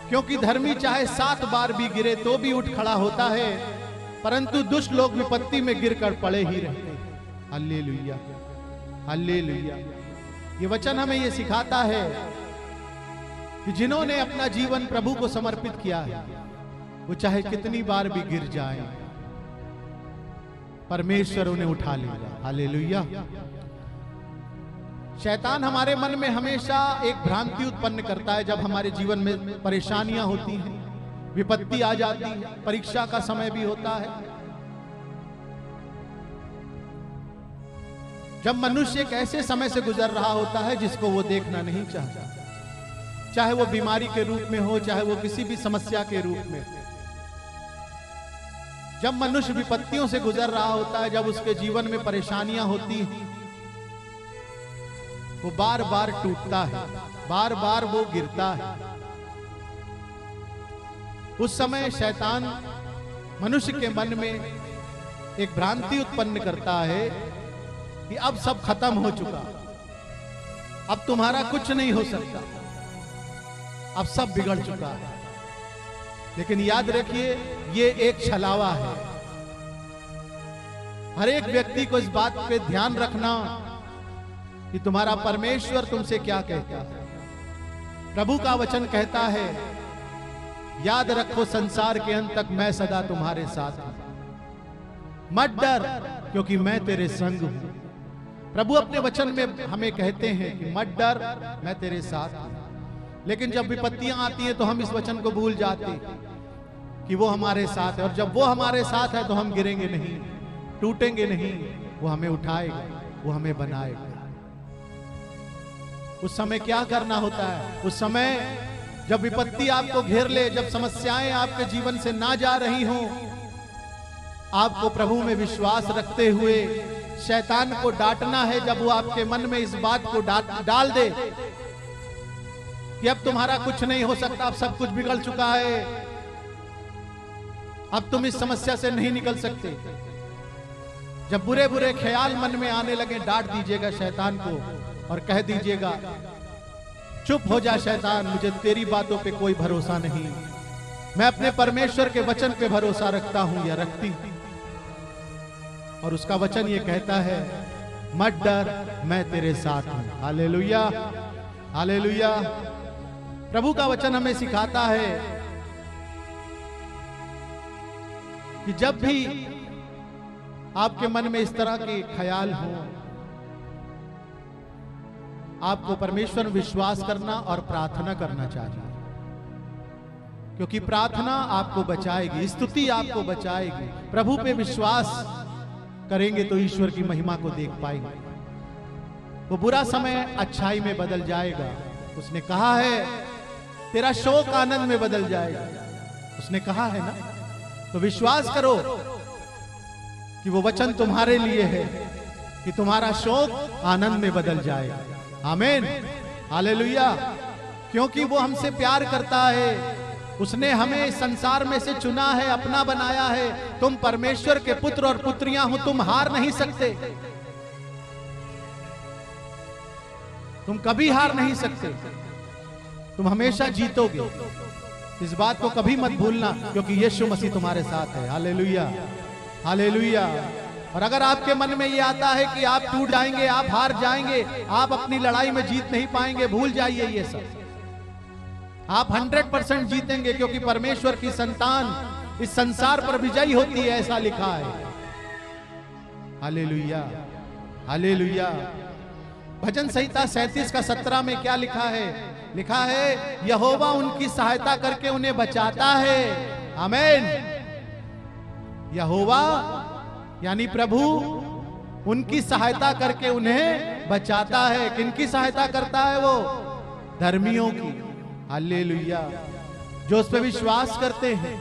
क्योंकि धर्मी चाहे 7 बार भी गिरे तो भी उठ खड़ा होता है, परंतु दुष्ट लोग विपत्ति में गिरकर पड़े ही रहते हैं। Hallelujah, hallelujah. ये वचन हमें ये सिखाता है कि जिन्होंने अपना जीवन प्रभु को समर्पित किया है, वो चाहे कितनी बार भी गिर जाए, परमेश्वर उन्हें उठा लेगा। हालेलुया। शैतान हमारे मन में हमेशा एक भ्रांति उत्पन्न करता है। जब हमारे जीवन में परेशानियां होती हैं, विपत्ति आ जाती है, परीक्षा का समय भी होता है, जब मनुष्य एक ऐसे समय से गुजर रहा होता है जिसको वो देखना नहीं चाहता, चाहे वो बीमारी के रूप में हो, चाहे वो किसी भी समस्या के रूप में। जब मनुष्य विपत्तियों से गुजर रहा होता है, जब उसके जीवन में परेशानियां होती हैं, वो बार बार टूटता है, बार बार वो गिरता है। उस समय शैतान मनुष्य के मन में एक भ्रांति उत्पन्न करता है कि अब सब खत्म हो चुका, अब तुम्हारा कुछ नहीं हो सकता, अब सब बिगड़ चुका है। लेकिन याद रखिए, ये एक छलावा है। हर एक व्यक्ति को इस बात पे ध्यान रखना कि तुम्हारा परमेश्वर तुमसे क्या कहता है। प्रभु का वचन कहता है, याद रखो संसार के अंत तक मैं सदा तुम्हारे साथ हूं, मत डर क्योंकि मैं तेरे संग हूं। प्रभु अपने वचन में हमें कहते हैं कि मत डर, मैं तेरे साथ हूं। लेकिन जब विपत्तियां आती हैं तो हम इस वचन को भूल जाते कि वो हमारे साथ है, और जब वो हमारे साथ है तो हम गिरेंगे नहीं, टूटेंगे नहीं, वो हमें उठाएगा, वो हमें बनाएगा। उस समय क्या करना होता है? उस समय जब विपत्ति आपको घेर ले, जब समस्याएं आपके जीवन से ना जा रही हों, आपको प्रभु में विश्वास रखते हुए शैतान को डांटना है। जब वो आपके मन में इस बात को डाल दे कि अब तुम्हारा कुछ नहीं हो सकता, अब सब कुछ बिगड़ चुका है, अब तुम इस समस्या से नहीं निकल सकते, जब बुरे बुरे ख्याल मन में आने लगे, डांट दीजिएगा शैतान को और कह दीजिएगा, चुप हो जा शैतान, मुझे तेरी बातों पे कोई भरोसा नहीं, मैं अपने परमेश्वर के वचन पे भरोसा रखता हूं या रखती हूं। और उसका वचन ये कहता है, मत डर, मैं तेरे साथ हूं। Hallelujah, hallelujah. प्रभु का वचन हमें सिखाता है कि जब भी आपके मन में इस तरह के ख्याल हो, आपको परमेश्वर में विश्वास करना और प्रार्थना करना चाहिए, क्योंकि प्रार्थना आपको बचाएगी, स्तुति आपको बचाएगी। प्रभु पे विश्वास करेंगे तो ईश्वर की महिमा को देख पाएंगे। वो बुरा समय अच्छाई में बदल जाएगा। उसने कहा है, तेरा शोक आनंद में बदल जाएगा, उसने कहा है ना। तो विश्वास करो कि वो वचन तुम्हारे लिए है कि तुम्हारा शोक आनंद में बदल जाएगा। आमीन, हालेलुया। क्योंकि वो हमसे प्यार करता है, उसने हमें संसार में से चुना है, अपना बनाया है। तुम परमेश्वर के पुत्र और पुत्रियां हो, तुम हार नहीं सकते, तुम कभी हार नहीं सकते, तुम हमेशा जीतोगे। इस बात को कभी मत भूलना, क्योंकि यीशु मसीह तुम्हारे साथ है। Hallelujah, hallelujah. और अगर आपके मन में ये आता है कि आप टूट जाएंगे, आप हार जाएंगे, आप अपनी लड़ाई में जीत नहीं पाएंगे, भूल जाइए ये सब। आप 100% जीतेंगे, क्योंकि परमेश्वर की संतान इस संसार पर विजयी होती है, ऐसा लिखा है। Hallelujah, hallelujah. भजन संहिता 37 का 17 में क्या लिखा है? लिखा है, यहोवा उनकी सहायता करके उन्हें बचाता है। आमीन। यहोवा यानी प्रभु उनकी सहायता करके उन्हें बचाता है। किनकी सहायता करता है वो? धर्मियों की। हालेलुया। जो उस पर विश्वास करते हैं,